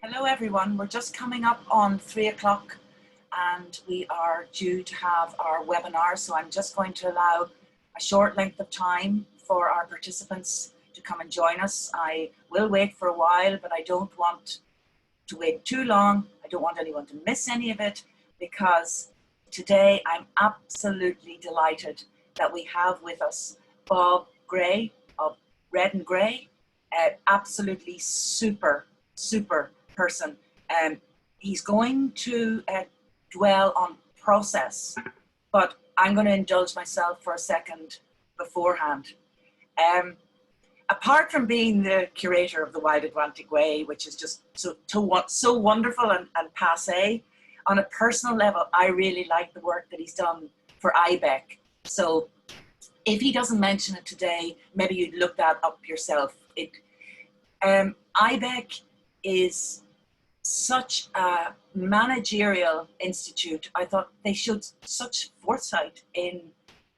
Hello everyone, we're just coming up on 3 o'clock and we are due to have our webinar, so I'm just going to allow a short length of time for our participants to come and join us. I will wait for a while, but I don't want to wait too long. I don't want anyone to miss any of it, because today I'm absolutely delighted that we have with us Bob Gray of Red and Grey, absolutely super person. He's going to dwell on process, but I'm going to indulge myself for a second beforehand. Apart from being the curator of the Wide Atlantic Way, which is just so wonderful and passé, on a personal level, I really like the work that he's done for IBEC. So if he doesn't mention it today, maybe you'd look that up yourself. IBEC is such a managerial institute. I thought they showed such foresight in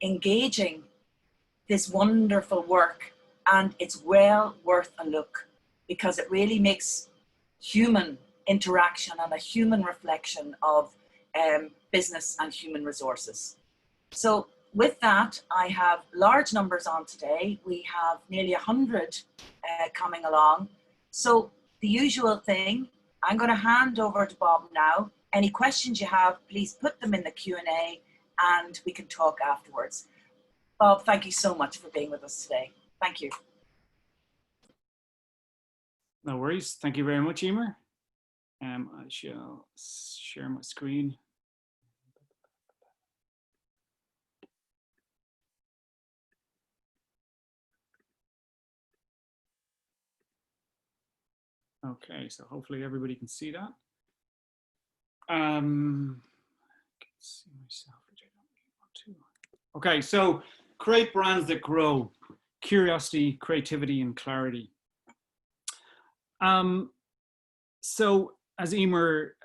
engaging this wonderful work, and it's well worth a look, because it really makes human interaction and a human reflection of business and human resources. So with that, I have large numbers on today. We have nearly 100 coming along. So the usual thing, I'm going to hand over to Bob now. Any questions you have, please put them in the Q&A and we can talk afterwards. Bob, thank you so much for being with us today. Thank you. No worries. Thank you very much, Emer. I shall share my screen. Okay, so hopefully everybody can see that. I can see myself, which I don't really want to. Okay, so create brands that grow: curiosity, creativity, and clarity. So as Emer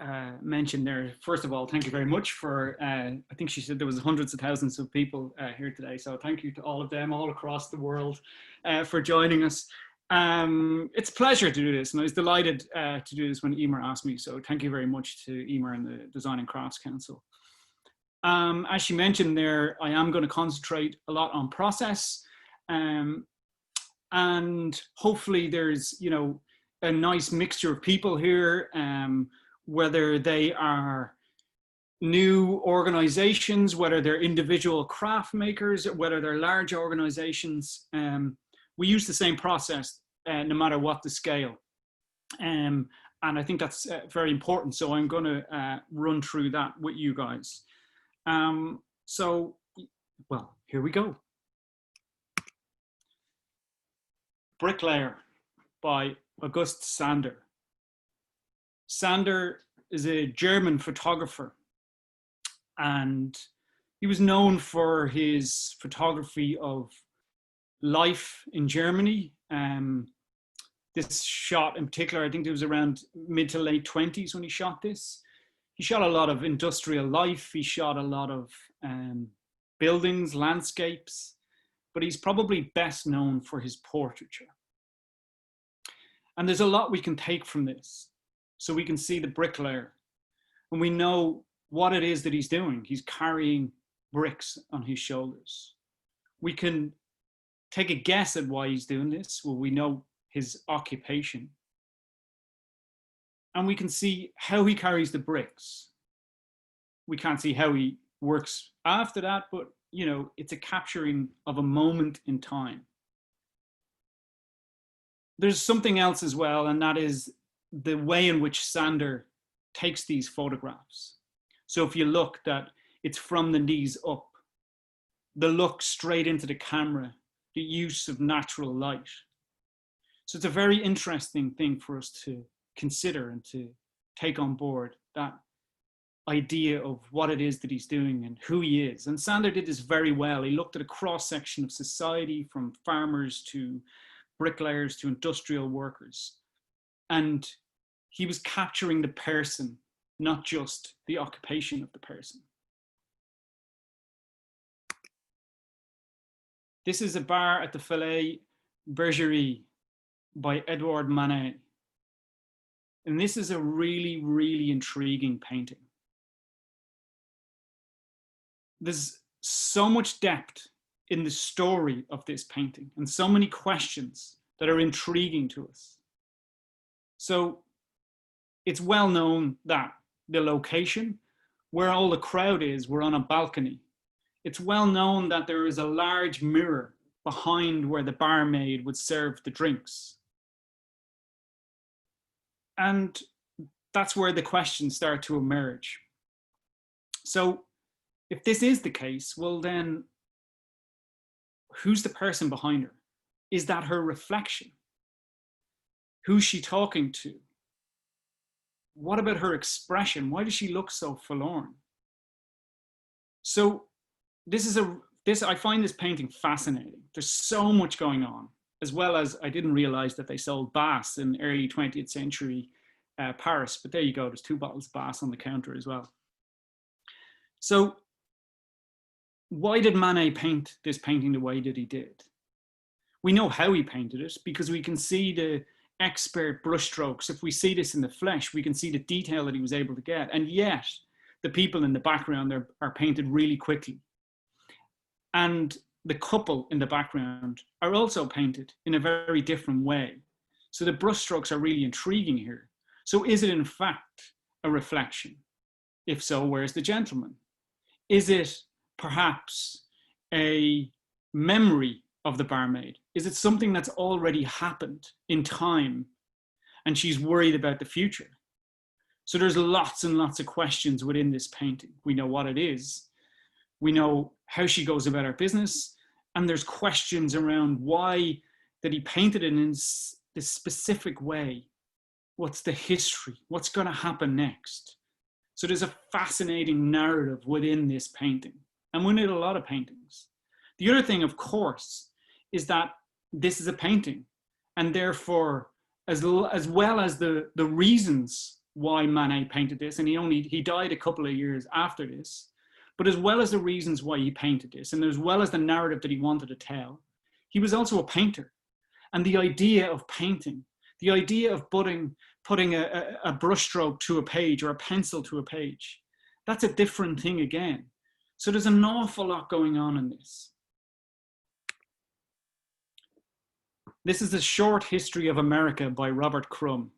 mentioned there, first of all, thank you very much for, I think she said there was hundreds of thousands of people here today. So thank you to all of them all across the world for joining us. It's a pleasure to do this, and I was delighted to do this when Emer asked me. So thank you very much to Emer and the Design and Crafts Council. As she mentioned there, I am going to concentrate a lot on process, and hopefully there's, you know, a nice mixture of people here, whether they are new organizations, whether they're individual craft makers, whether they're large organizations. We use the same process no matter what the scale. And I think that's very important. So I'm going to run through that with you guys. So, well, here we go. Bricklayer by August Sander. Sander is a German photographer, and he was known for his photography of life in Germany. This shot in particular, I think it was around mid to late 20s when he shot this. He shot a lot of industrial life. He shot a lot of buildings, landscapes, but he's probably best known for his portraiture. And there's a lot we can take from this. So we can see the bricklayer, and we know what it is that he's doing. He's carrying bricks on his shoulders. We can take a guess at why he's doing this. Well, we know his occupation. And we can see how he carries the bricks. We can't see how he works after that, but you know, it's a capturing of a moment in time. There's something else as well, and that is the way in which Sander takes these photographs. So if you look, that it's from the knees up, the look straight into the camera, the use of natural light. So it's a very interesting thing for us to consider and to take on board, that idea of what it is that he's doing and who he is. And Sander did this very well. He looked at a cross section of society, from farmers to bricklayers to industrial workers. And he was capturing the person, not just the occupation of the person. This is a bar at the Palais Bergerie by Edouard Manet. And this is a really, really intriguing painting. There's so much depth in the story of this painting and so many questions that are intriguing to us. So it's well known that the location where all the crowd is, we're on a balcony. It's well known that there is a large mirror behind where the barmaid would serve the drinks. And that's where the questions start to emerge. So if this is the case, well then, who's the person behind her? Is that her reflection? Who's she talking to? What about her expression? Why does she look so forlorn? So I find this painting fascinating. There's so much going on, as well as I didn't realize that they sold Bass in early 20th century Paris, but there you go, there's 2 bottles of Bass on the counter as well. So why did Manet paint this painting the way that he did? We know how he painted it because we can see the expert brushstrokes. If we see this in the flesh, we can see the detail that he was able to get. And yet the people in the background are painted really quickly. And the couple in the background are also painted in a very different way. So the brushstrokes are really intriguing here. So is it in fact a reflection? If so, where's the gentleman? Is it perhaps a memory of the barmaid? Is it something that's already happened in time and she's worried about the future? So there's lots and lots of questions within this painting. We know what it is. We know how she goes about her business. And there's questions around why that he painted it in this specific way. What's the history? What's going to happen next? So there's a fascinating narrative within this painting. And we need a lot of paintings. The other thing, of course, is that this is a painting. And therefore, as well as the reasons why Manet painted this, and he died a couple of years after this, but as well as the reasons why he painted this, and as well as the narrative that he wanted to tell, he was also a painter. And the idea of painting, the idea of putting a brushstroke to a page or a pencil to a page, that's a different thing again. So there's an awful lot going on in this. This is A Short History of America by Robert Crumb.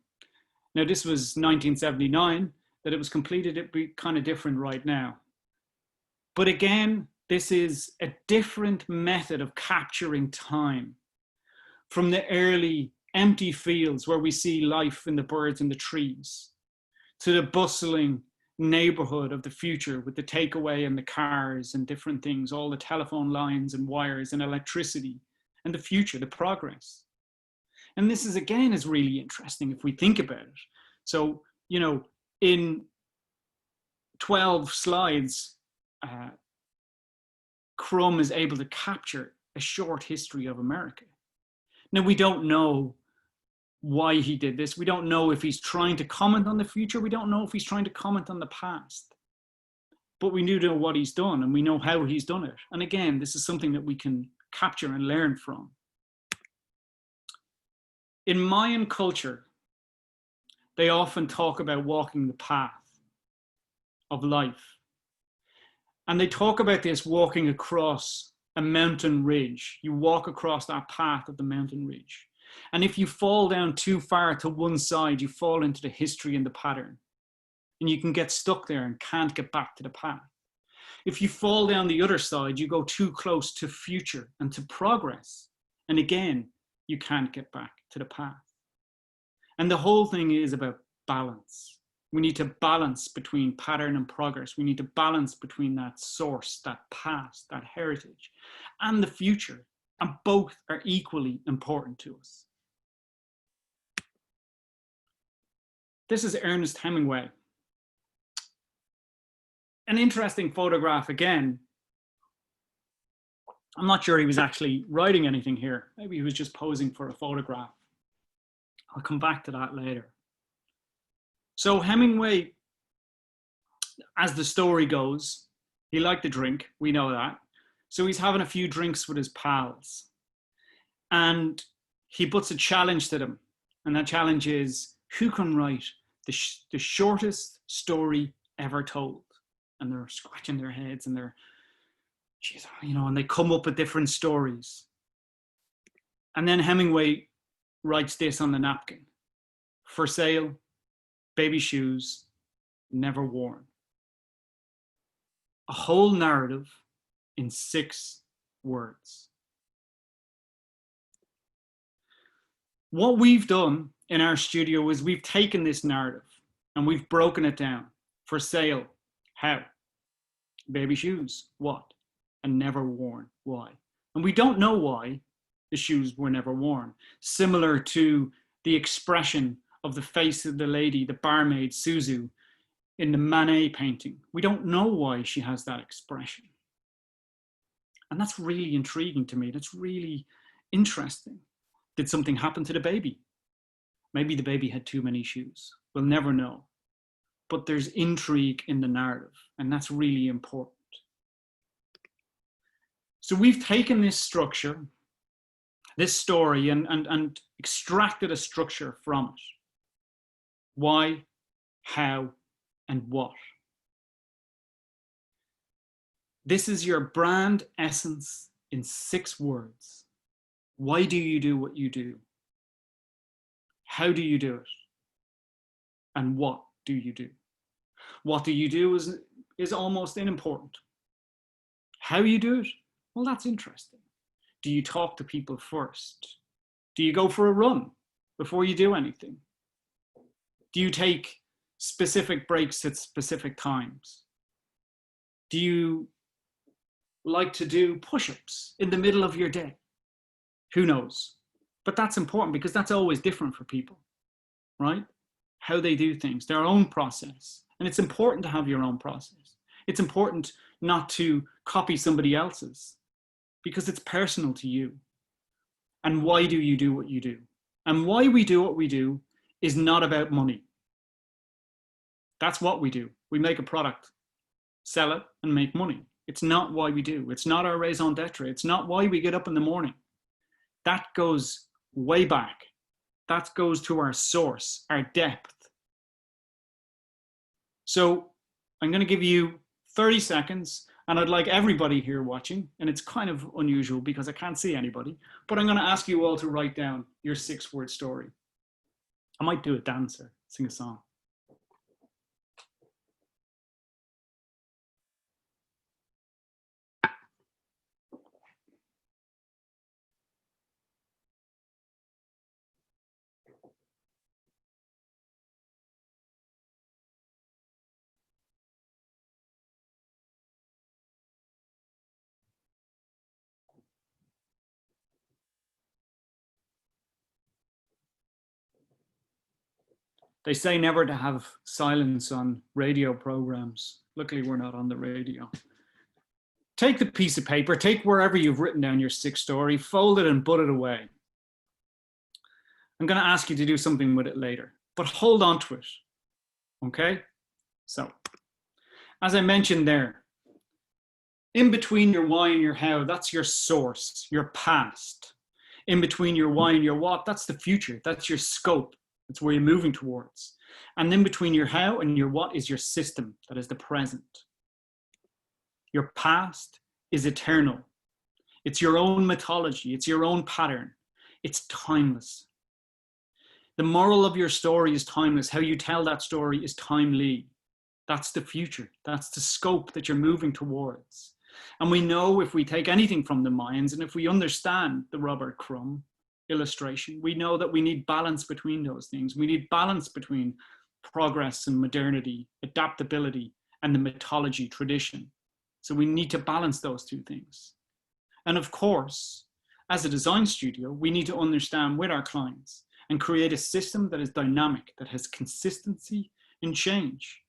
Now this was 1979, that it was completed, it'd be kind of different right now. But again, this is a different method of capturing time from the early empty fields where we see life in the birds and the trees to the bustling neighborhood of the future with the takeaway and the cars and different things, all the telephone lines and wires and electricity and the future, the progress. And this is again is really interesting if we think about it. So, you know, in 12 slides, Crumb is able to capture a short history of America. Now, we don't know why he did this. We don't know if he's trying to comment on the future. We don't know if he's trying to comment on the past. But we do know what he's done and we know how he's done it. And again, this is something that we can capture and learn from. In Mayan culture, they often talk about walking the path of life. And they talk about this walking across a mountain ridge. You walk across that path of the mountain ridge. And if you fall down too far to one side, you fall into the history and the pattern. And you can get stuck there and can't get back to the path. If you fall down the other side, you go too close to future and to progress. And again, you can't get back to the path. And the whole thing is about balance. We need to balance between pattern and progress. We need to balance between that source, that past, that heritage, and the future. And both are equally important to us. This is Ernest Hemingway. An interesting photograph again. I'm not sure he was actually writing anything here. Maybe he was just posing for a photograph. I'll come back to that later. So Hemingway, as the story goes, he liked to drink, we know that. So he's having a few drinks with his pals. And he puts a challenge to them. And that challenge is, who can write the shortest story ever told. And they're scratching their heads and they're, geez, you know, and they come up with different stories. And then Hemingway writes this on the napkin: for sale, baby shoes, never worn. A whole narrative in 6 words. What we've done in our studio is we've taken this narrative and we've broken it down. For sale, how? Baby shoes, what? And never worn, why? And we don't know why the shoes were never worn. Similar to the expression of the face of the lady, the barmaid Suzu, in the Manet painting. We don't know why she has that expression. And that's really intriguing to me. That's really interesting. Did something happen to the baby? Maybe the baby had too many shoes. We'll never know. But there's intrigue in the narrative, and that's really important. So we've taken this structure, this story, and extracted a structure from it. Why, how, and what. This is your brand essence in 6 words. Why do you do what you do? How do you do it? And what do you do? What do you do is almost unimportant. How you do it? Well, that's interesting. Do you talk to people first? Do you go for a run before you do anything? Do you take specific breaks at specific times? Do you like to do push-ups in the middle of your day? Who knows? But that's important because that's always different for people, right? How they do things, their own process. And it's important to have your own process. It's important not to copy somebody else's because it's personal to you. And why do you do what you do? And why we do what we do is not about money. That's what we do. We make a product, sell it, and make money. It's not why we do. It's not our raison d'etre. It's not why we get up in the morning. That goes way back. That goes to our source, our depth. So I'm going to give you 30 seconds, and I'd like everybody here watching, and it's kind of unusual because I can't see anybody, but I'm going to ask you all to write down your 6-word story. I might do a dance or sing a song. They say never to have silence on radio programs. Luckily, we're not on the radio. Take the piece of paper, take wherever you've written down your 6th story, fold it and put it away. I'm going to ask you to do something with it later, but hold on to it, okay? So, as I mentioned there, in between your why and your how, that's your source, your past. In between your why and your what, that's the future, that's your scope. That's where you're moving towards. And in between your how and your what is your system, that is the present. Your past is eternal. It's your own mythology. It's your own pattern. It's timeless. The moral of your story is timeless. How you tell that story is timely. That's the future. That's the scope that you're moving towards. And we know if we take anything from the Mayans and if we understand the Robert Crumb illustration, we know that we need balance between those things. We need balance between progress and modernity, adaptability, and the mythology tradition. So we need to balance those 2 things. And of course, as a design studio, we need to understand with our clients and create a system that is dynamic, that has consistency in change.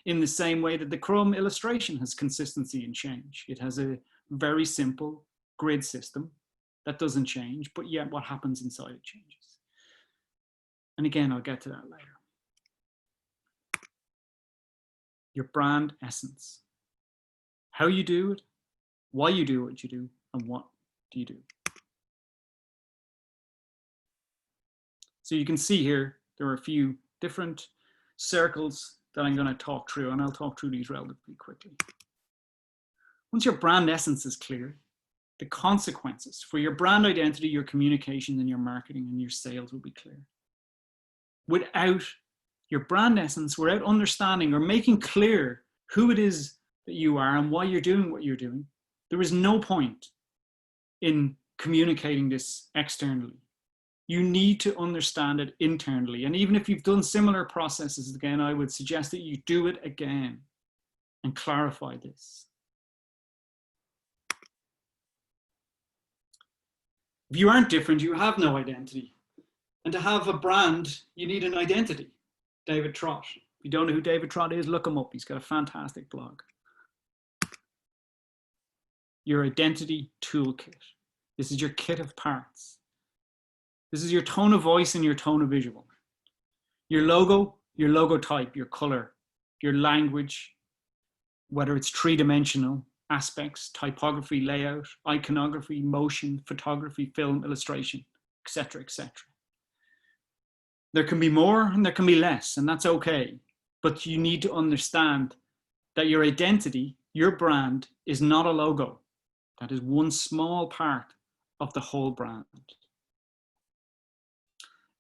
In the same way that the Crumb illustration has consistency in change. It has a very simple grid system that doesn't change, but yet what happens inside it changes. And again, I'll get to that later. Your brand essence. How you do it, why you do what you do, and what do you do. So you can see here, there are a few different circles that I'm going to talk through, and I'll talk through these relatively quickly. Once your brand essence is clear, the consequences for your brand identity, your communication, and your marketing and your sales will be clear. Without your brand essence, without understanding or making clear who it is that you are and why you're doing what you're doing, there is no point in communicating this externally. You need to understand it internally. And even if you've done similar processes again, I would suggest that you do it again and clarify this. If you aren't different, you have no identity. And to have a brand, you need an identity. David Trott. If you don't know who David Trott is, look him up. He's got a fantastic blog. Your identity toolkit. This is your kit of parts. This is your tone of voice and your tone of visual. Your logo type, your color, your language, whether it's three-dimensional aspects, typography, layout, iconography, motion, photography, film, illustration, etc., etc. There can be more and there can be less, and that's okay. But you need to understand that your identity, your brand, is not a logo. That is one small part of the whole brand.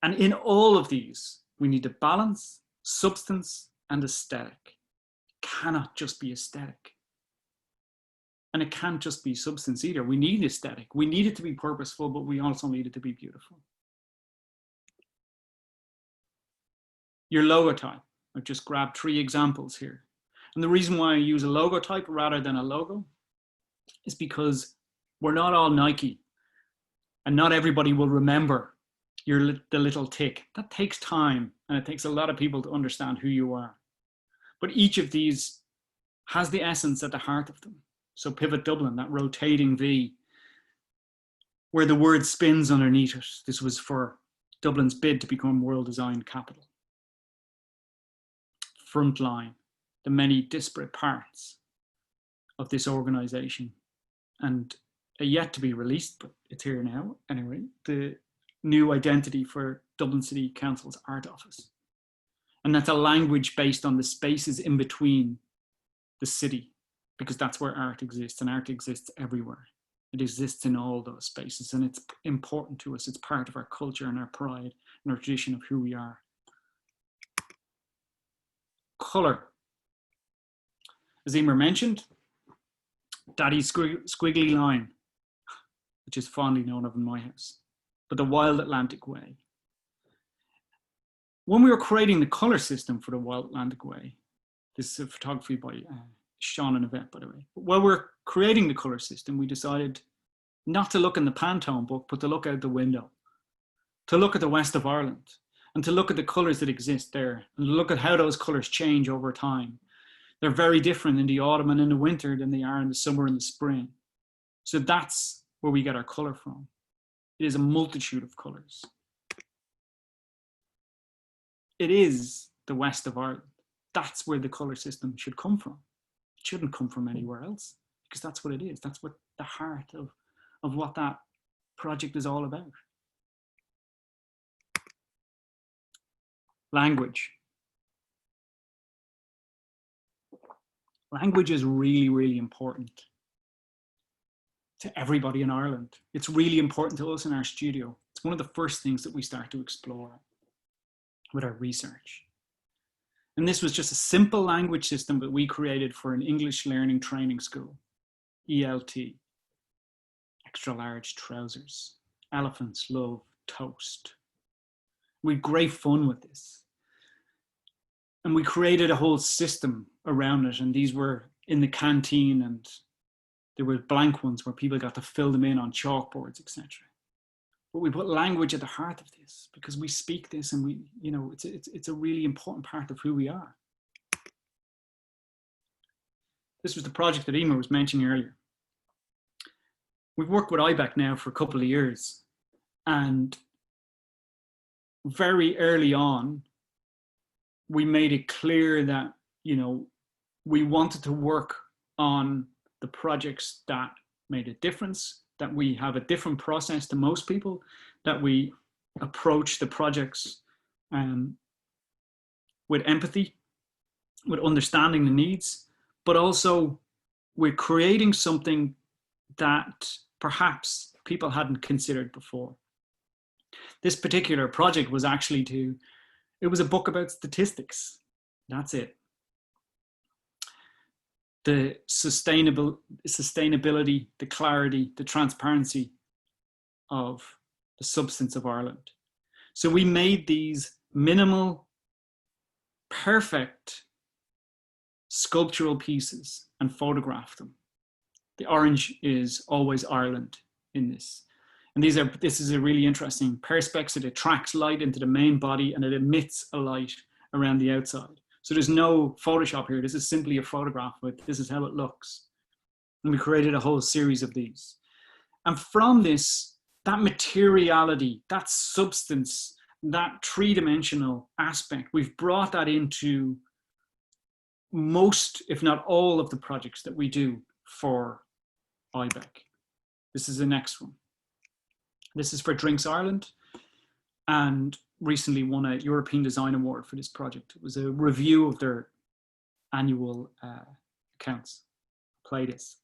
And in all of these, we need to balance substance and aesthetic. It cannot just be aesthetic. And it can't just be substance either. We need aesthetic. We need it to be purposeful, but we also need it to be beautiful. Your logo type. I've just grabbed 3 examples here. And the reason why I use a logo type rather than a logo is because we're not all Nike. And not everybody will remember the little tick. That takes time, and it takes a lot of people to understand who you are. But each of these has the essence at the heart of them. So Pivot Dublin, that rotating V, where the word spins underneath it. This was for Dublin's bid to become world design capital. Frontline, the many disparate parts of this organization, and yet to be released, but it's here now. Anyway, the new identity for Dublin City Council's art office. And that's a language based on the spaces in between the city, because that's where art exists, and art exists everywhere. It exists in all those spaces, and it's important to us. It's part of our culture and our pride and our tradition of who we are. Color. As Emer mentioned, Daddy's squiggly line, which is fondly known of in my house, but the Wild Atlantic Way. When we were creating the color system for the Wild Atlantic Way, this is a photography by Sean and Yvette, by the way. But while we're creating the color system, we decided not to look in the Pantone book, but to look out the window, to look at the west of Ireland, and to look at the colors that exist there, and look at how those colors change over time. They're very different in the autumn and in the winter than they are in the summer and the spring. So that's where we get our color from. It is a multitude of colors. It is the west of Ireland. That's where the color system should come from. It shouldn't come from anywhere else, because that's what it is. That's what the heart of what that project is all about. Language. Language is really, really important to everybody in Ireland. It's really important to us in our studio. It's one of the first things that we start to explore with our research. And this was just a simple language system that we created for an English learning training school, ELT, extra large trousers, elephants love toast. We had great fun with this. And we created a whole system around it. And these were in the canteen, and there were blank ones where people got to fill them in on chalkboards, etc. But we put language at the heart of this because we speak this, and we, you know, it's a really important part of who we are. This was the project that Emer was mentioning earlier. We've worked with IBEC now for a couple of years, and very early on, we made it clear that, you know, we wanted to work on the projects that made a difference, that we have a different process to most people, that we approach the projects with empathy, with understanding the needs, but also with creating something that perhaps people hadn't considered before. This particular project was actually it was a book about statistics. That's it. The sustainability, the clarity, the transparency of the substance of Ireland. So we made these minimal, perfect sculptural pieces and photographed them. The orange is always Ireland in this. And this is a really interesting perspex. It attracts light into the main body and it emits a light around the outside. So there's no Photoshop here. This is simply a photograph with this is how it looks. And we created a whole series of these. And from this, that materiality, that substance, that three-dimensional aspect, we've brought that into most, if not all, of the projects that we do for IBEC. This is the next one. This is for Drinks Ireland, and recently won a European Design Award for this project. It was a review of their annual accounts. Play this.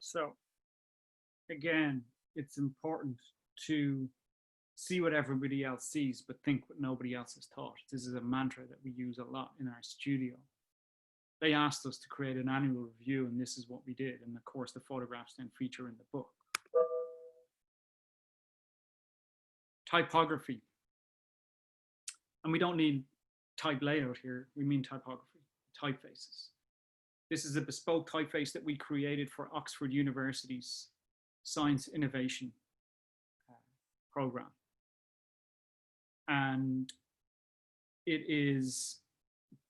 So again, it's important to see what everybody else sees, but think what nobody else has thought. This is a mantra that we use a lot in our studio. They asked us to create an annual review, and this is what we did. And of course, the photographs then feature in the book. Typography. And we don't need type layout here. We mean typography, typefaces. This is a bespoke typeface that we created for Oxford University's Science Innovation program. And it is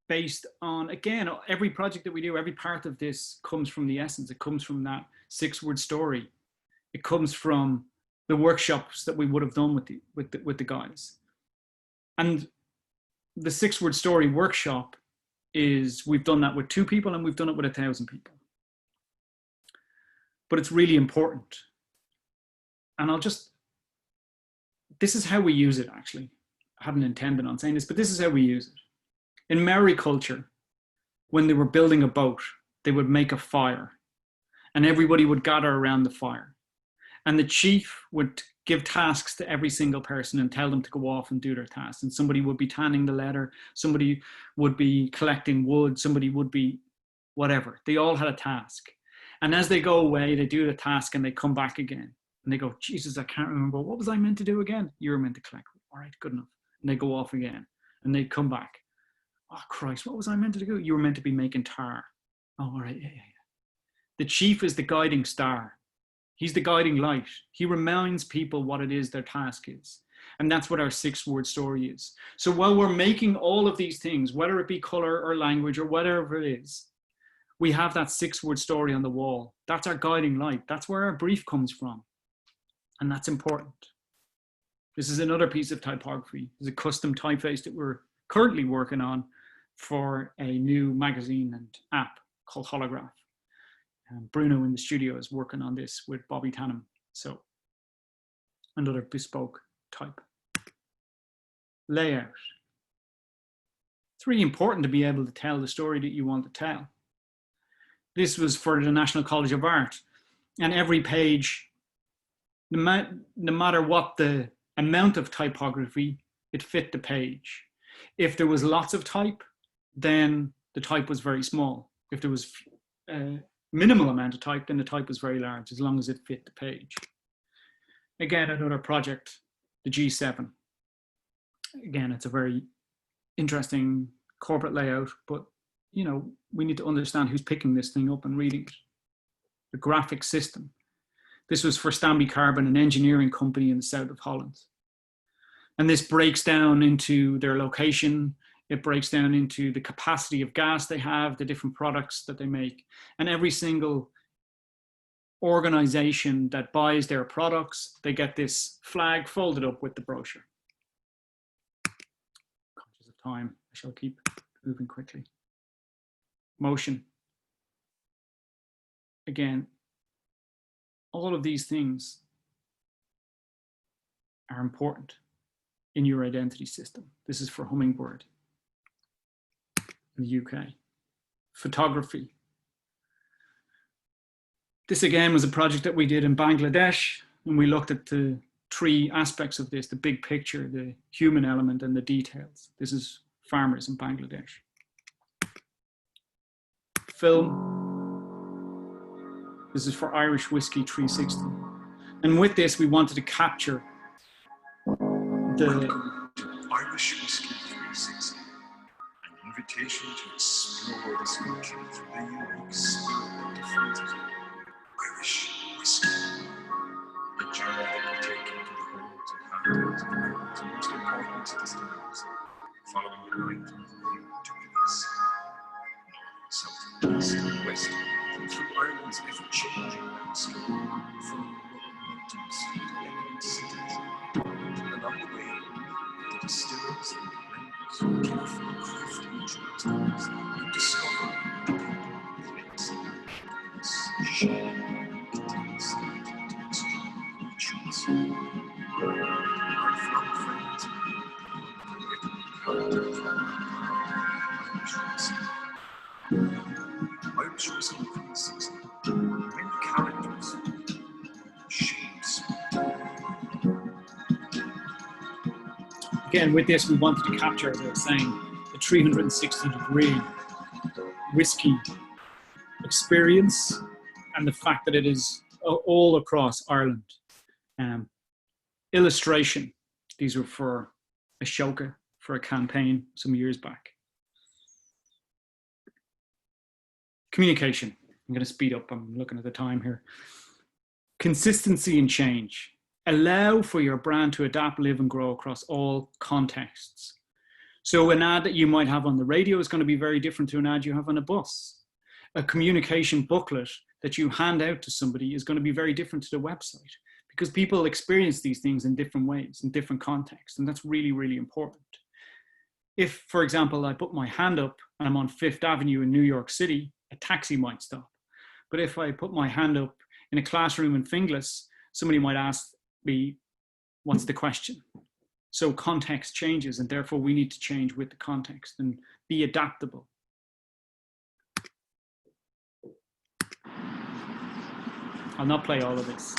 based on, again, every project that we do, every part of this comes from the essence. It comes from that 6-word story. It comes from the workshops that we would have done with the guys. And the 6-word story workshop is, we've done that with 2 people and we've done it with 1,000 people. But it's really important. And this is how we use it, actually. I hadn't intended on saying this, but this is how we use it. In Maori culture, when they were building a boat, they would make a fire and everybody would gather around the fire. And the chief would give tasks to every single person and tell them to go off and do their tasks. And somebody would be tanning the leather, somebody would be collecting wood, somebody would be whatever. They all had a task. And as they go away, they do the task and they come back again. And they go, Jesus, I can't remember. What was I meant to do again? You were meant to collect. All right, good enough. And they go off again. And they come back. Oh, Christ, what was I meant to do? You were meant to be making tar. Oh, all right, yeah. The chief is the guiding star. He's the guiding light. He reminds people what it is their task is. And that's what our 6-word story is. So while we're making all of these things, whether it be color or language or whatever it is, we have that 6-word story on the wall. That's our guiding light. That's where our brief comes from. And that's important. This is another piece of typography. It's a custom typeface that we're currently working on for a new magazine and app called Holograph. And Bruno in the studio is working on this with Bobby Tannum. So another bespoke type. Layout. It's really important to be able to tell the story that you want to tell. This was for the National College of Art. And every page, no matter what the amount of typography, it fit the page. If there was lots of type, then the type was very small. If there was a minimal amount of type, then the type was very large, as long as it fit the page. Again, another project, the G7. Again, it's a very interesting corporate layout, but you know, we need to understand who's picking this thing up and reading it. The graphic system. This was for Stanley Carbon, an engineering company in the south of Holland. And this breaks down into their location. It breaks down into the capacity of gas they have, the different products that they make. And every single organization that buys their products, they get this flag folded up with the brochure. Conscious of time, I shall keep moving quickly. Motion. Again, all of these things are important in your identity system. This is for Hummingbird in the UK. Photography. This again was a project that we did in Bangladesh, and we looked at the three aspects of this: the big picture, the human element, and the details. This is farmers in Bangladesh. Film. This is for Irish Whiskey 360. And with this, we wanted to capture the Irish Whiskey 360, an invitation to explore this country through the unique spirit that defines it. Irish Whiskey, a journey that will take you to the homes and handles of Ireland's most important distilleries, following the line from Rome to Venice, north, south, east, west, through Ireland's ever-changing landscape, from rugged mountains to elegant cities, along the way, the distillers and blenders, carefully crafting journals, you discover the complex elements, shade, details, and rituals. Lifelong friends, Irish Whiskey 360, many characters, shapes. Again, with this, we wanted to capture, as I was saying, the 360-degree whiskey experience and the fact that it is all across Ireland. Illustration. These were for Ashoka, for a campaign some years back. Communication. I'm going to speed up. I'm looking at the time here. Consistency and change. Allow for your brand to adapt, live, and grow across all contexts. So an ad that you might have on the radio is going to be very different to an ad you have on a bus. A communication booklet that you hand out to somebody is going to be very different to the website, because people experience these things in different ways, in different contexts, and that's really, really important. If, for example, I put my hand up and I'm on Fifth Avenue in New York City, a taxi might stop. But if I put my hand up in a classroom in Finglas, somebody might ask me, what's the question? So context changes, and therefore we need to change with the context and be adaptable. I'll not play all of this.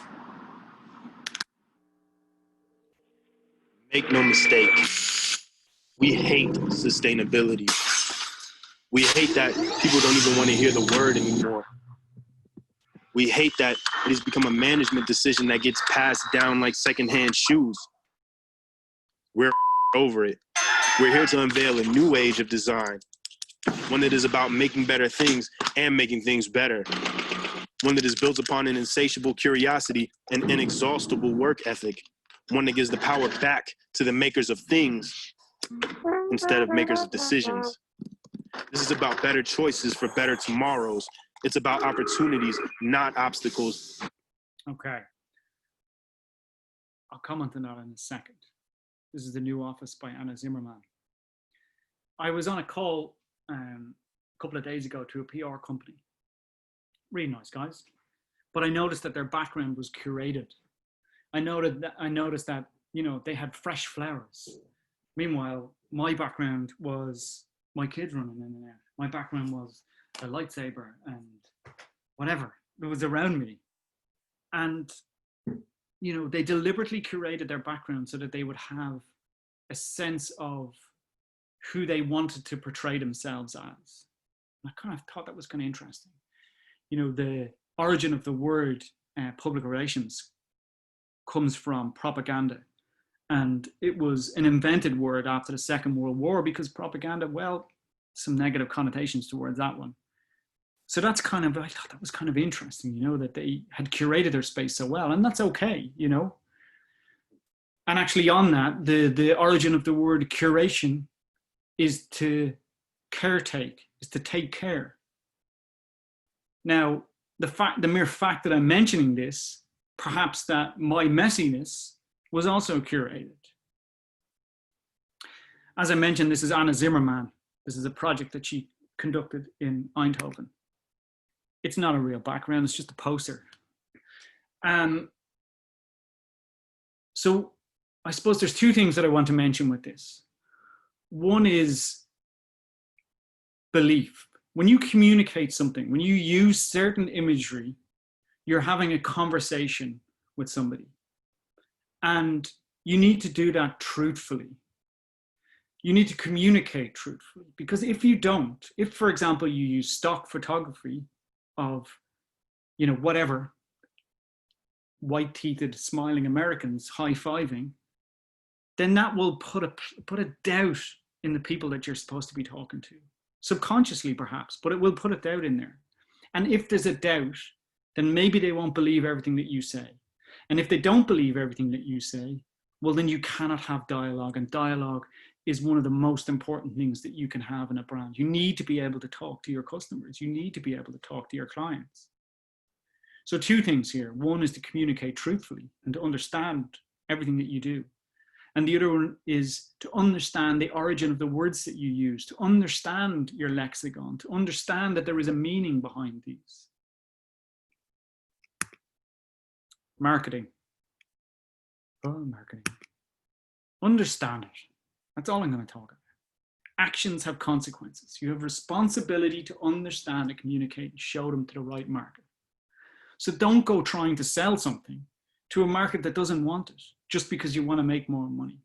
Make no mistake, we hate sustainability. We hate that people don't even want to hear the word anymore. We hate that it has become a management decision that gets passed down like secondhand shoes. We're over it. We're here to unveil a new age of design, one that is about making better things and making things better, one that is built upon an insatiable curiosity and inexhaustible work ethic, one that gives the power back to the makers of things instead of makers of decisions. This is about better choices for better tomorrows. It's about opportunities, not obstacles. Okay. I'll comment on that in a second. This is The New Office by Anna Zimmerman. I was on a call a couple of days ago to a PR company. Really nice guys. But I noticed that their background was curated. I noticed that, you know, they had fresh flowers. Meanwhile, my background was my kids running in and out. My background was a lightsaber and whatever that was around me. And, you know, they deliberately curated their background so that they would have a sense of who they wanted to portray themselves as. And I kind of thought that was kind of interesting. You know, the origin of the word public relations comes from propaganda. And it was an invented word after the Second World War because propaganda, well, some negative connotations towards that one. So that's kind of, I thought that was kind of interesting, you know, that they had curated their space so well, and that's okay, you know. And actually on that, the origin of the word curation is to caretake, is to take care. Now, the mere fact that I'm mentioning this, perhaps that my messiness was also curated. As I mentioned, this is Anna Zimmerman. This is a project that she conducted in Eindhoven. It's not a real background, it's just a poster. So I suppose there's two things that I want to mention with this. One is belief. When you communicate something, when you use certain imagery, you're having a conversation with somebody. And you need to do that truthfully. You need to communicate truthfully, because if you don't, if, for example, you use stock photography of, you know, whatever, white-teethed, smiling Americans high-fiving, then that will put a doubt in the people that you're supposed to be talking to. Subconsciously, perhaps, but it will put a doubt in there. And if there's a doubt, then maybe they won't believe everything that you say. And if they don't believe everything that you say, well, then you cannot have dialogue. And dialogue is one of the most important things that you can have in a brand. You need to be able to talk to your customers. You need to be able to talk to your clients. So two things here. One is to communicate truthfully and to understand everything that you do. And the other one is to understand the origin of the words that you use, to understand your lexicon, to understand that there is a meaning behind these. Marketing. Oh, marketing. Understand it. That's all I'm going to talk about. Actions have consequences. You have responsibility to understand and communicate and show them to the right market. So don't go trying to sell something to a market that doesn't want it just because you want to make more money.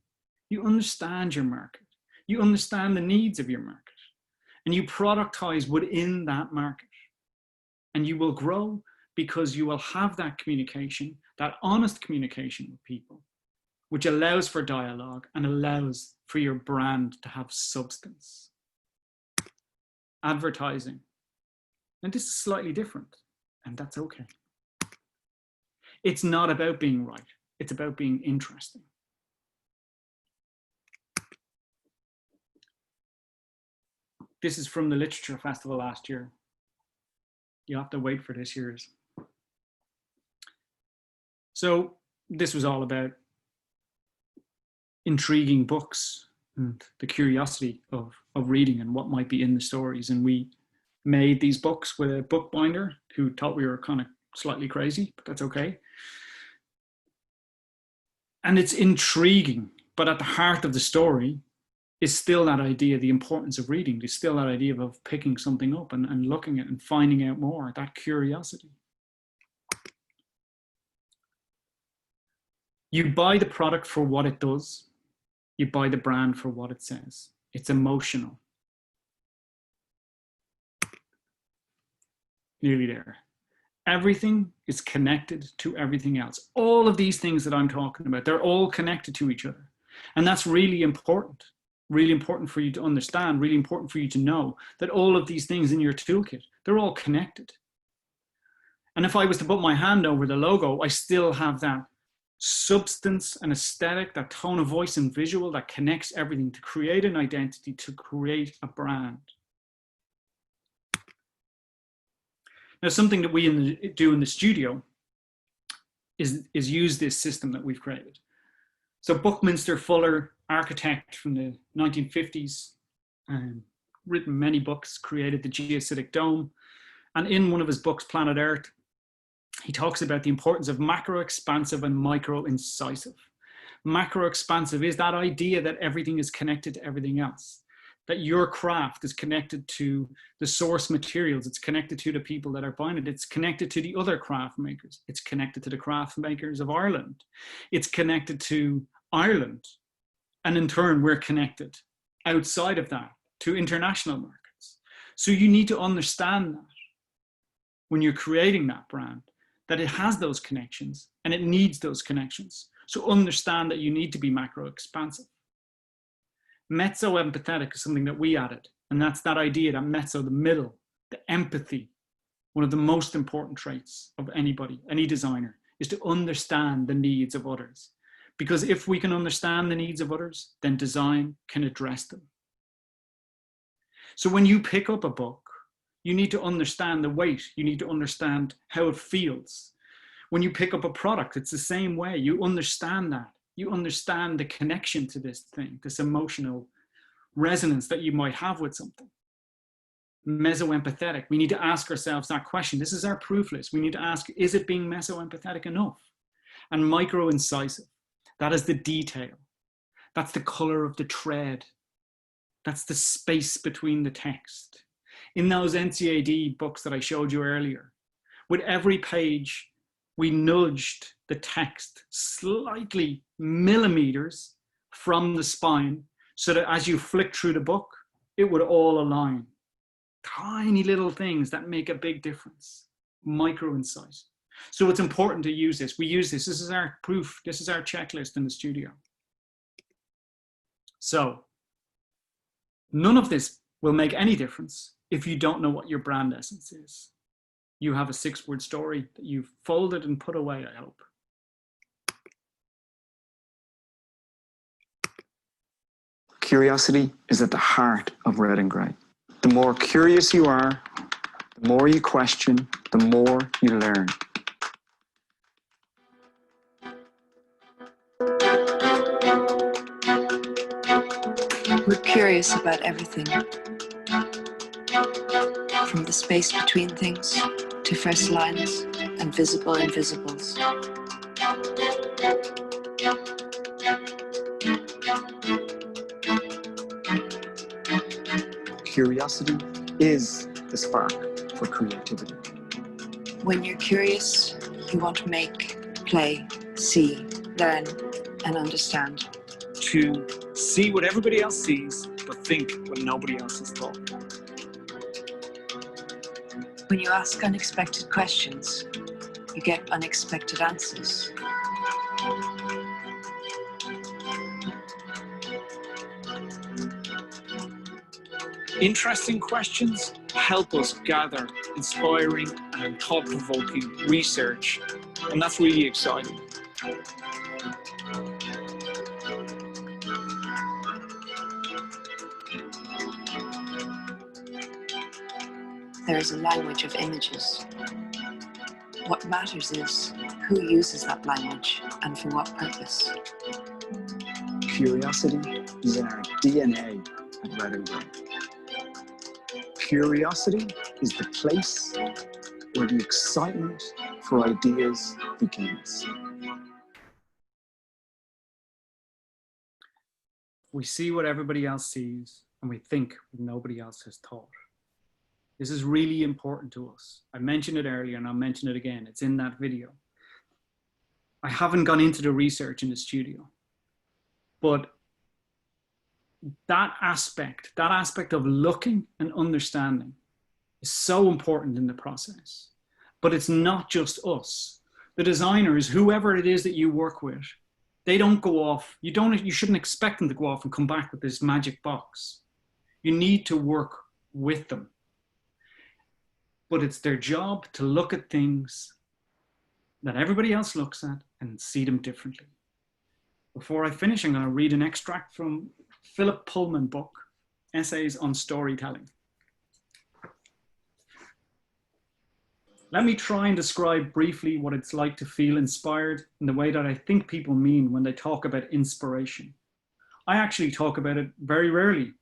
You understand your market. You understand the needs of your market. And you productize within that market. And you will grow because you will have that communication, that honest communication with people, which allows for dialogue and allows for your brand to have substance. Advertising. And this is slightly different, and that's okay. It's not about being right. It's about being interesting. This is from the Literature Festival last year. You have to wait for this year's. So this was all about intriguing books and the curiosity of reading and what might be in the stories. And we made these books with a bookbinder who thought we were kind of slightly crazy, but that's okay. And it's intriguing, but at the heart of the story is still that idea, the importance of reading. There's still that idea of picking something up and looking at it and finding out more, that curiosity. You buy the product for what it does. You buy the brand for what it says. It's emotional. Nearly there. Everything is connected to everything else. All of these things that I'm talking about, they're all connected to each other. And that's really important for you to understand, really important for you to know that all of these things in your toolkit, they're all connected. And if I was to put my hand over the logo, I still have that substance and aesthetic, that tone of voice and visual that connects everything to create an identity, to create a brand. Now, something that we do in the studio is use this system that we've created. So Buckminster Fuller, architect from the 1950s, written many books, created the geocitic dome. And in one of his books, Planet Earth, he talks about the importance of macro-expansive and micro-incisive. Macro-expansive is that idea that everything is connected to everything else, that your craft is connected to the source materials, it's connected to the people that are buying it, it's connected to the other craft makers, it's connected to the craft makers of Ireland, it's connected to Ireland, and in turn we're connected outside of that to international markets. So you need to understand that when you're creating that brand, that it has those connections and it needs those connections. So understand that you need to be macro expansive. Mezzo empathetic is something that we added. And that's that idea that mezzo, the middle, the empathy, one of the most important traits of anybody, any designer, is to understand the needs of others. Because if we can understand the needs of others, then design can address them. So when you pick up a book, you need to understand the weight. You need to understand how it feels. When you pick up a product, it's the same way. You understand that. You understand the connection to this thing, this emotional resonance that you might have with something. Mesoempathetic, we need to ask ourselves that question. This is our proof list. We need to ask, is it being mesoempathetic enough? And micro-incisive, that is the detail. That's the color of the thread. That's the space between the text. In those NCAD books that I showed you earlier, with every page, we nudged the text slightly millimeters from the spine so that as you flick through the book, it would all align. Tiny little things that make a big difference. Micro-insight. So it's important to use this. We use this. This is our proof. This is our checklist in the studio. So none of this will make any difference if you don't know what your brand essence is. You have a 6-word story that you've folded and put away, I hope. Curiosity is at the heart of Red and Grey. The more curious you are, the more you question, the more you learn. We're curious about everything, from the space between things to first lines and visible invisibles. Curiosity is the spark for creativity. When you're curious, you want to make, play, see, learn, and understand. To see what everybody else sees, but think what nobody else has thought. When you ask unexpected questions, you get unexpected answers. Interesting questions help us gather inspiring and thought-provoking research, and that's really exciting. There is a language of images. What matters is who uses that language and for what purpose. Curiosity is in our DNA at Red and Grey. Curiosity is the place where the excitement for ideas begins. We see what everybody else sees and we think what nobody else has thought. This is really important to us. I mentioned it earlier and I'll mention it again. It's in that video. I haven't gone into the research in the studio, but that aspect of looking and understanding is so important in the process. But it's not just us. The designers, whoever it is that you work with, they don't go off. You shouldn't expect them to go off and come back with this magic box. You need to work with them. But it's their job to look at things that everybody else looks at and see them differently. Before I finish, I'm going to read an extract from Philip Pullman book, Essays on Storytelling. Let me try and describe briefly what it's like to feel inspired in the way that I think people mean when they talk about inspiration. I actually talk about it very rarely,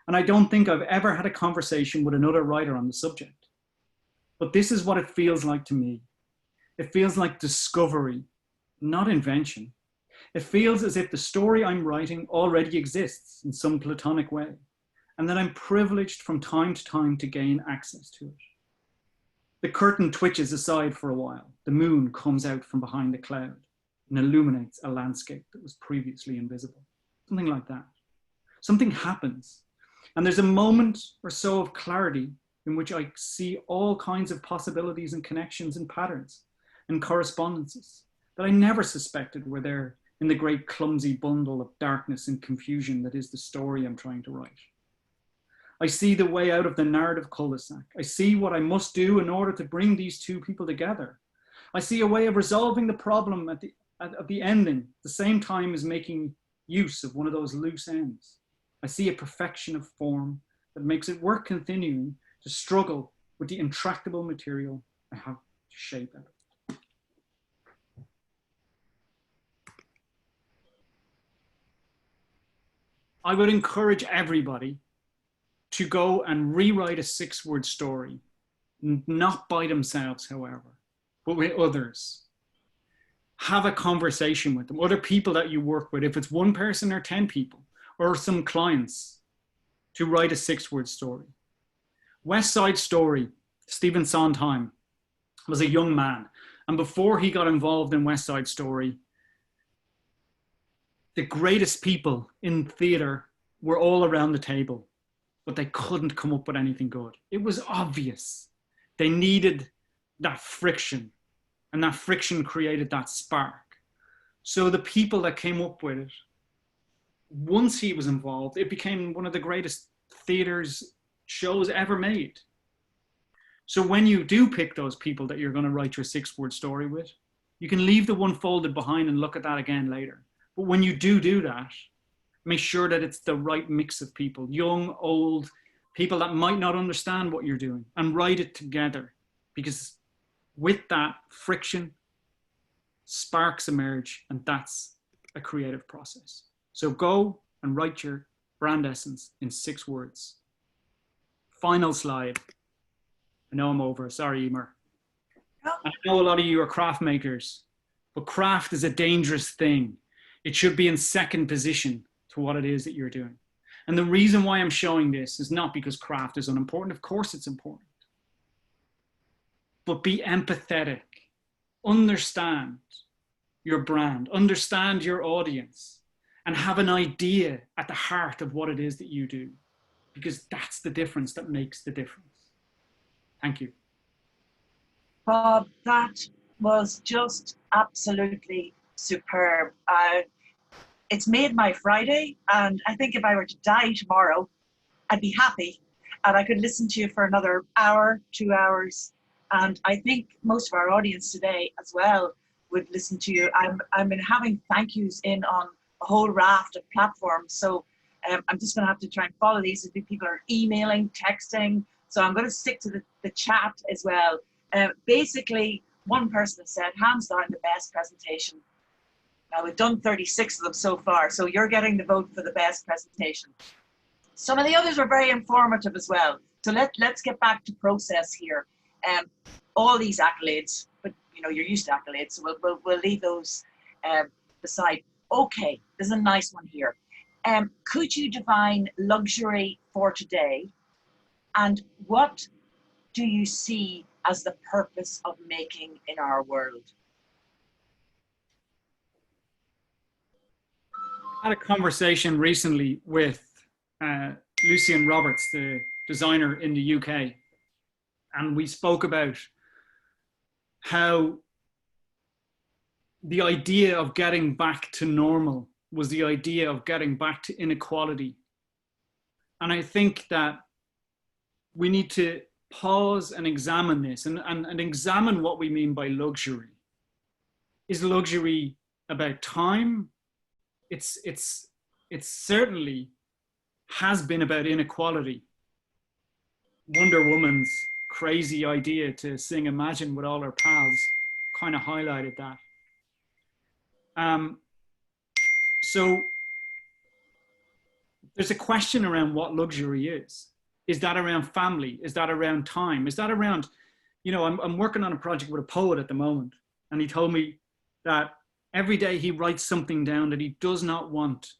and I don't think I've ever had a conversation with another writer on the subject. But this is what it feels like to me. It feels like discovery, not invention. It feels as if the story I'm writing already exists in some platonic way, and that I'm privileged from time to time to gain access to it. The curtain twitches aside for a while. The moon comes out from behind a cloud and illuminates a landscape that was previously invisible. Something like that. Something happens. And there's a moment or so of clarity in which I see all kinds of possibilities and connections and patterns and correspondences that I never suspected were there in the great clumsy bundle of darkness and confusion that is the story I'm trying to write. I see the way out of the narrative cul-de-sac. I see what I must do in order to bring these two people together. I see a way of resolving the problem at the ending, at the same time as making use of one of those loose ends. I see a perfection of form that makes it worth continuing to struggle with the intractable material I have to shape out of. I would encourage everybody to go and rewrite a 6-word story, not by themselves, however, but with others. Have a conversation with them, other people that you work with, if it's one person or 10 people, or some clients, to write a 6-word story. West Side Story, Stephen Sondheim was a young man, and before he got involved in West Side Story, the greatest people in theater were all around the table, but they couldn't come up with anything good. It was obvious. They needed that friction, and that friction created that spark. So the people that came up with it, once he was involved, it became one of the greatest theaters shows ever made. So when you do pick those people that you're going to write your 6-word story with, you can leave the one folded behind and look at that again later. But when you do that, make sure that it's the right mix of people, young, old, people that might not understand what you're doing, and write it together. Because with that friction, sparks emerge, and that's a creative process. So go and write your brand essence in 6 words. Final slide. I know I'm over, sorry, Emer. I know a lot of you are craft makers, but craft is a dangerous thing. It should be in second position to what it is that you're doing. And the reason why I'm showing this is not because craft is unimportant. Of course it's important. But be empathetic. Understand your brand. Understand your audience. And have an idea at the heart of what it is that you do. Because that's the difference that makes the difference. Thank you. Bob, that was just absolutely superb. It's made my Friday, and I think if I were to die tomorrow, I'd be happy, and I could listen to you for another hour, 2 hours, and I think most of our audience today as well would listen to you. I'm been having thank yous in on a whole raft of platforms, so I'm just going to have to try and follow these. People are emailing, texting, so I'm going to stick to the chat as well. Basically, one person said, hands down, the best presentation. Now, we've done 36 of them so far, so you're getting the vote for the best presentation. Some of the others were very informative as well. So let's get back to process here. All these accolades, but you know, you're used to accolades, so we'll leave those beside. Okay, there's a nice one here. Could you define luxury for today? And what do you see as the purpose of making in our world? I had a conversation recently with Lucian Roberts, the designer in the UK, and we spoke about how the idea of getting back to normal was the idea of getting back to inequality. And I think that we need to pause and examine this and examine what we mean by luxury. Is luxury about time? It's certainly has been about inequality. Wonder Woman's crazy idea to sing Imagine with all her pals kind of highlighted that. So there's a question around what luxury is. Is that around family? Is that around time? Is that around, you know, I'm working on a project with a poet at the moment, and he told me that every day he writes something down that he does not want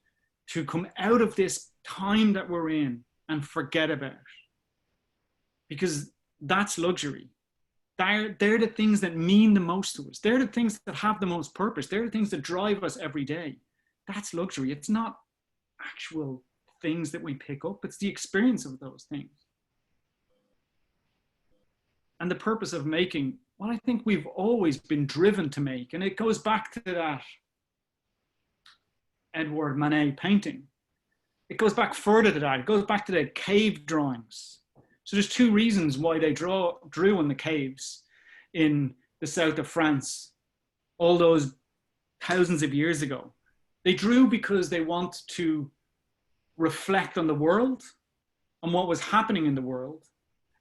to come out of this time that we're in and forget about. Because that's luxury. They're the things that mean the most to us. They're the things that have the most purpose. They're the things that drive us every day. That's luxury. It's not actual things that we pick up. It's the experience of those things. And the purpose of making, what I think we've always been driven to make, and it goes back to that Edouard Manet painting. It goes back further to that. It goes back to the cave drawings. So there's two reasons why they drew in the caves in the south of France all those thousands of years ago. They drew because they want to reflect on the world, on what was happening in the world.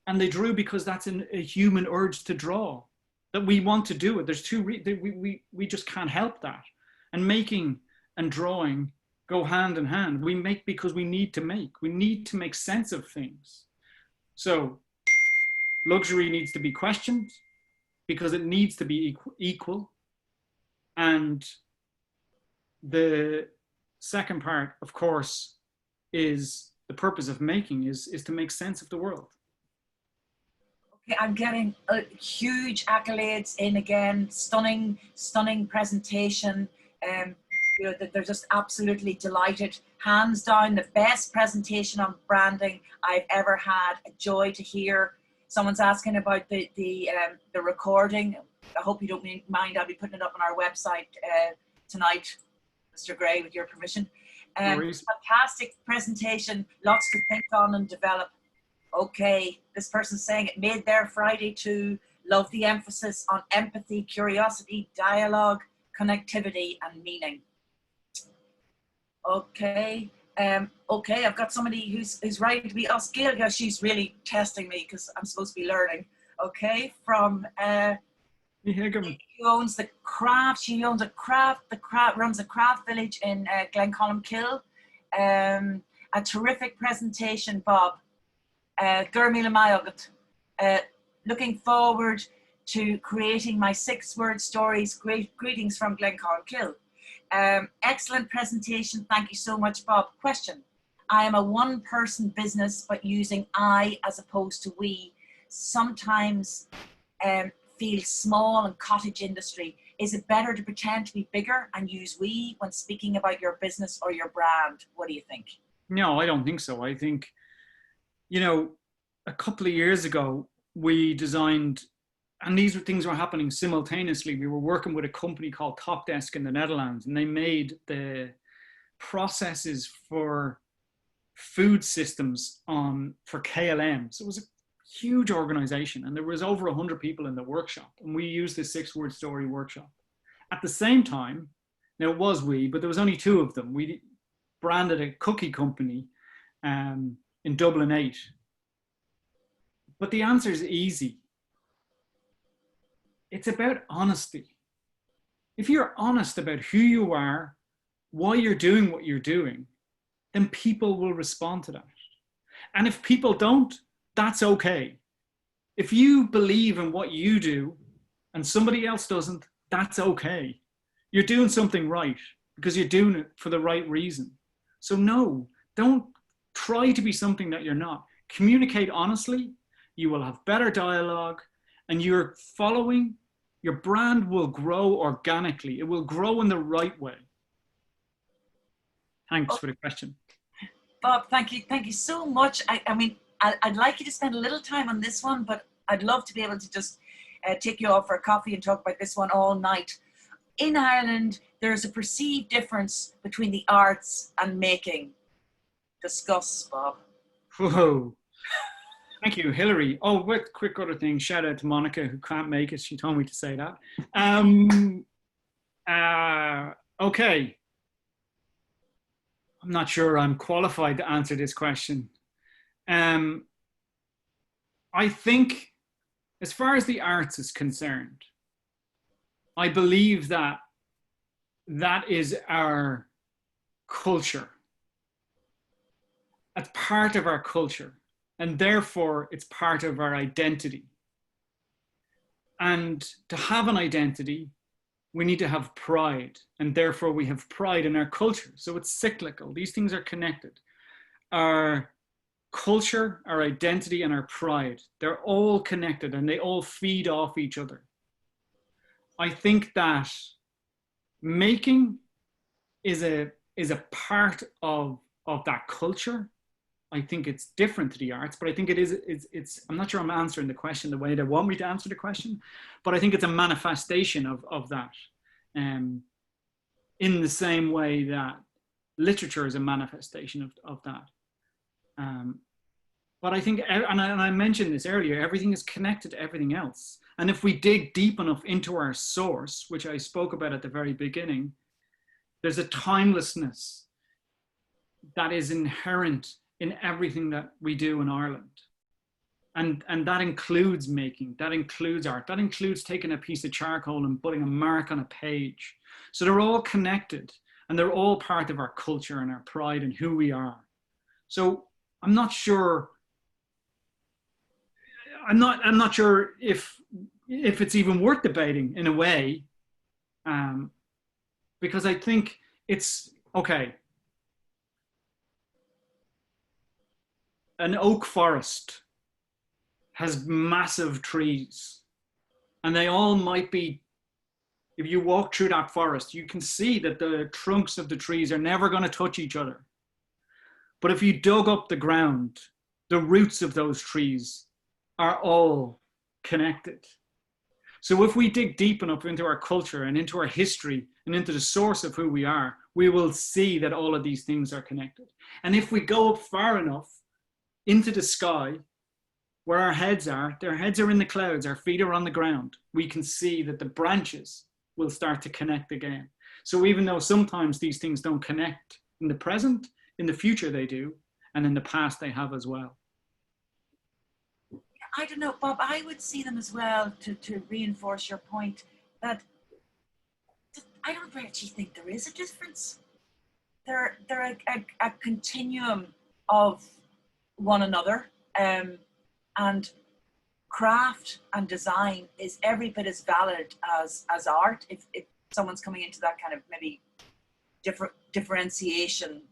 And they drew because that's a human urge to draw, that we want to do it. There's we just can't help that. And making and drawing go hand in hand. We make because we need to make. We need to make sense of things. So luxury needs to be questioned because it needs to be equal. And the second part, of course, is the purpose of making is to make sense of the world. Okay, I'm getting huge accolades in again, stunning presentation. You know, they're just absolutely delighted. Hands down, the best presentation on branding I've ever had. A joy to hear. Someone's asking about the recording. I hope you don't mind. I'll be putting it up on our website tonight, Mr. Gray, with your permission. Fantastic presentation. Lots to think on and develop. Okay, this person's saying it made their Friday too. Love the emphasis on empathy, curiosity, dialogue, connectivity, and meaning. Okay, okay, I've got somebody who's writing to me. Oh, Gail, she's really testing me because I'm supposed to be learning. Okay, from who owns the craft. She owns runs a craft village in Glencolmkill. A terrific presentation, Bob. Gurmila Mayogat. Looking forward to creating my 6-word stories. Greetings from Glencolmkill. Excellent presentation. Thank you so much, Bob. Question. I am a one-person business, but using I as opposed to we. Sometimes feel small and cottage industry. Is it better to pretend to be bigger and use we when speaking about your business or your brand? What do you think? No, I don't think so. I think, you know, a couple of years ago, we designed, and these things were happening simultaneously. We were working with a company called Top Desk in the Netherlands, and they made the processes for food systems for KLM. So it was a huge organization, and there was over 100 people in the workshop, and we used the 6-word story workshop. At the same time, now it was we, but there was only 2 of them. We branded a cookie company in Dublin 8. But the answer is easy. It's about honesty. If you're honest about who you are, why you're doing what you're doing, then people will respond to that. And if people don't, that's okay. If you believe in what you do and somebody else doesn't, that's okay. You're doing something right because you're doing it for the right reason. So no, don't try to be something that you're not. Communicate honestly. You will have better dialogue, and your brand will grow organically. It will grow in the right way. Thanks for the question. Bob, thank you so much. I mean, I'd like you to spend a little time on this one, but I'd love to be able to just take you off for a coffee and talk about this one all night. In Ireland, there's a perceived difference between the arts and making. Discuss, Bob. Whoa. Thank you, Hillary. Oh, with quick other thing, shout out to Monica who can't make it. She told me to say that. Okay. I'm not sure I'm qualified to answer this question. I think as far as the arts is concerned, I believe that that is our culture. That's part of our culture. And therefore, it's part of our identity. And to have an identity, we need to have pride. And therefore, we have pride in our culture. So it's cyclical. These things are connected. Our culture, our identity, and our pride, they're all connected and they all feed off each other. I think that making is a part of of that culture. I think it's different to the arts, but I think it's I'm not sure I'm answering the question the way they want me to answer the question, but I think it's a manifestation of that, in the same way that literature is a manifestation of that. But I think, and I mentioned this earlier, everything is connected to everything else. And if we dig deep enough into our source, which I spoke about at the very beginning, there's a timelessness that is inherent in everything that we do in Ireland. And that includes making, that includes art, that includes taking a piece of charcoal and putting a mark on a page. So they're all connected and they're all part of our culture and our pride and who we are. So I'm not sure if it's even worth debating in a way, because I think it's okay. An oak forest has massive trees, and they all might be, if you walk through that forest, you can see that the trunks of the trees are never going to touch each other. But if you dug up the ground, the roots of those trees are all connected. So if we dig deep enough into our culture and into our history and into the source of who we are, we will see that all of these things are connected. And if we go up far enough into the sky, where our heads are, their heads are in the clouds, our feet are on the ground, we can see that the branches will start to connect again. So even though sometimes these things don't connect in the present, in the future they do, and in the past they have as well. I don't know, Bob, I would see them as well, to reinforce your point, that I don't actually think there is a difference. They're a continuum of one another, and craft and design is every bit as valid as art. If someone's coming into that kind of maybe differentiation,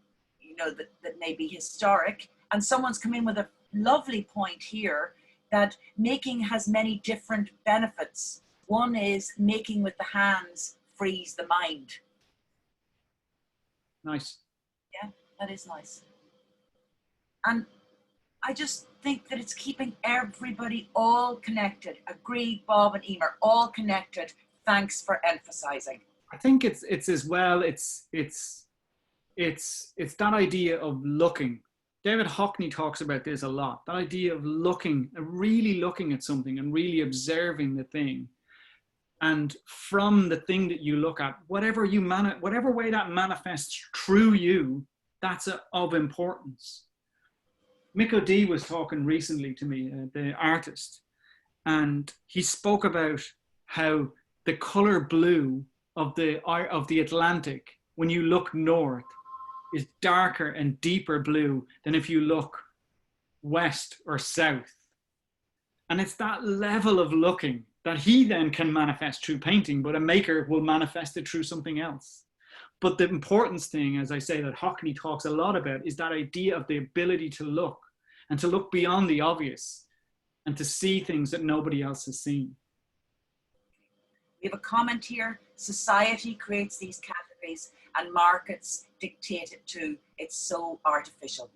you know, that may be historic, and someone's come in with a lovely point here that making has many different benefits. One is making with the hands frees the mind. Nice. Yeah, that is nice. And I just think that it's keeping everybody all connected. Agreed, Bob and Emer, all connected. Thanks for emphasizing. I think it's as well, it's that idea of looking. David Hockney talks about this a lot, that idea of looking, really looking at something and really observing the thing. And from the thing that you look at, whatever way that manifests through you, that's of importance. Mick O'Dea was talking recently to me, the artist, and he spoke about how the color blue of the Atlantic, when you look north, is darker and deeper blue than if you look west or south. And it's that level of looking that he then can manifest through painting, but a maker will manifest it through something else. But the importance thing, as I say, that Hockney talks a lot about, is that idea of the ability to look, and to look beyond the obvious, and to see things that nobody else has seen. We have a comment here. Society creates these categories and markets dictate it too. It's so artificial.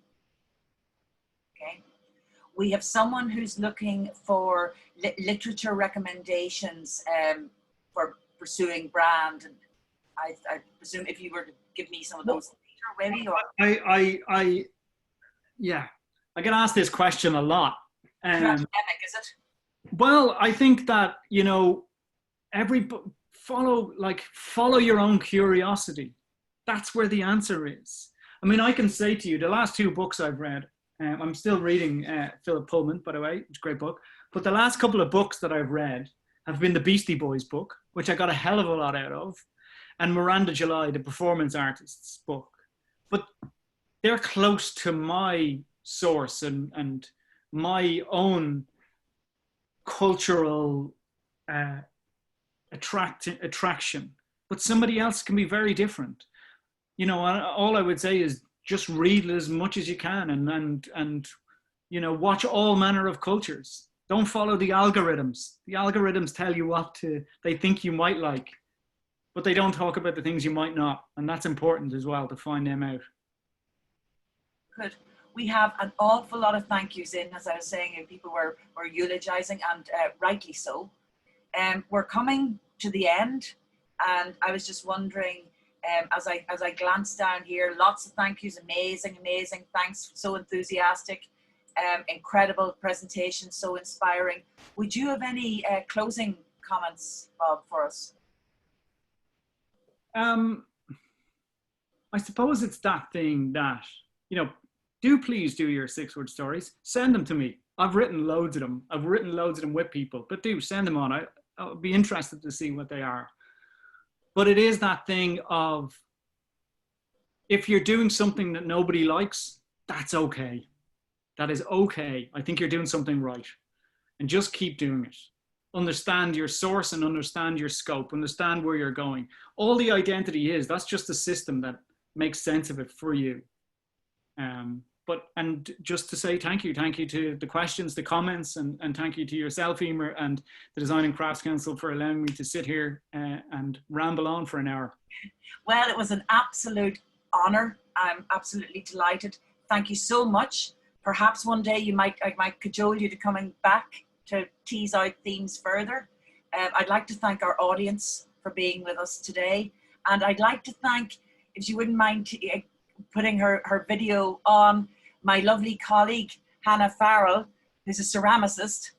Okay. We have someone who's looking for literature recommendations for pursuing brand. And I presume if you were to give me some of those later, maybe, or yeah, I get asked this question a lot. Academic, is it? Well, I think that, you know, follow your own curiosity. That's where the answer is. I mean, I can say to you, the last two books I've read, I'm still reading Philip Pullman, by the way, it's a great book. But the last couple of books that I've read have been the Beastie Boys book, which I got a hell of a lot out of, and Miranda July, the performance artist's book. But they're close to my source and my own cultural attraction. But somebody else can be very different. You know, all I would say is just read as much as you can and you know, watch all manner of cultures. Don't follow the algorithms. The algorithms tell you what they think you might like, but they don't talk about the things you might not. And that's important as well, to find them out. Good. We have an awful lot of thank yous in, as I was saying, and people were eulogizing, and rightly so. We're coming to the end, and I was just wondering, as I glanced down here, lots of thank yous, amazing, thanks, so enthusiastic, incredible presentation, so inspiring. Would you have any closing comments, Bob, for us? I suppose it's that thing that, you know, do please do your 6-word stories. Send them to me. I've written loads of them. I've written loads of them with people, but do send them on. I'll be interested to see what they are. But it is that thing of, if you're doing something that nobody likes, that's okay. That is okay. I think you're doing something right. And just keep doing it. Understand your source and understand your scope. Understand where you're going. All the identity is, that's just a system that makes sense of it for you. And just to say thank you to the questions, the comments, and thank you to yourself, Emer, and the Design and Crafts Council for allowing me to sit here and ramble on for an hour. Well, it was an absolute honor. I'm absolutely delighted. Thank you so much. Perhaps one day I might cajole you to coming back to tease out themes further. I'd like to thank our audience for being with us today. And I'd like to thank, if you wouldn't mind putting her video on, my lovely colleague, Hannah Farrell, who's a ceramicist.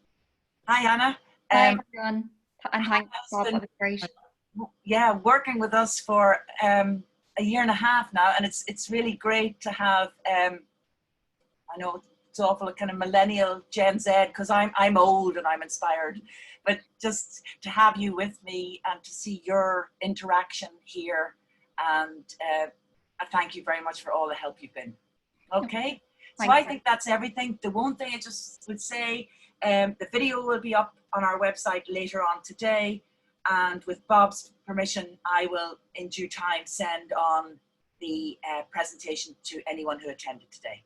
Hi, Hannah. Hi, everyone. And thanks, Bob, that was great. Yeah, working with us for a year and a half now, and it's really great to have, I know it's awful, a kind of millennial Gen Z, because I'm old and I'm inspired, but just to have you with me and to see your interaction here, and I thank you very much for all the help you've been. Okay, so I think that's everything. The one thing I just would say, the video will be up on our website later on today, and with Bob's permission, I will in due time send on the presentation to anyone who attended today.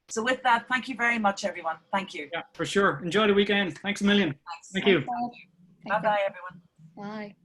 So with that, thank you very much, everyone. Thank you. Yeah, for sure. Enjoy the weekend. Thanks a million. Thanks. Thank you. Bye-bye, everyone. Bye.